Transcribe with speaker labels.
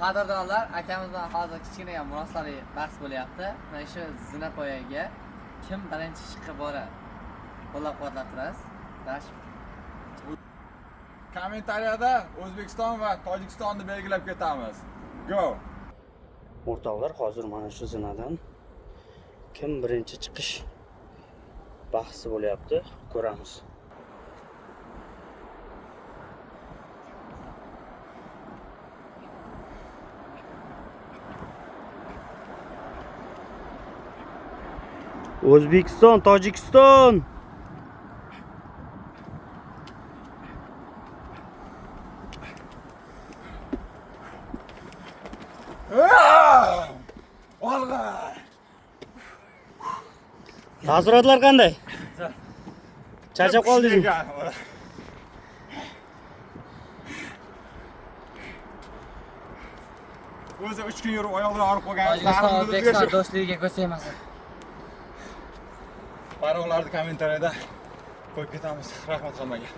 Speaker 1: Qadrdonlar, akamiz bilan hozir kichkina murosaviy bahs bo'lyapti. Mana shu zina poyaga kim birinchi chiqib boradi? Qo'llab-quvvatlab turasiz. Rashid.
Speaker 2: Kommentariyada O'zbekiston va Tojikistonni belgilab ketamiz. Go.
Speaker 3: O'rtoqlar, hozir mana shu zinadan kim birinchi chiqish bahsi bo'lyapti, ko'ramiz. O'zbekiston, Tojikiston.
Speaker 2: Olg'a.
Speaker 3: Taassurotlar qanday? Charchab qoldingizmi?
Speaker 2: O'zi 3 kun yurib oyoqlar og'rib qolgan.
Speaker 1: Tojikiston O'zbekiston do'stligiga ko'rsaymasin.
Speaker 2: Baroqlarni kommentariyada qo'yib ketamiz. Rahmat hammaga.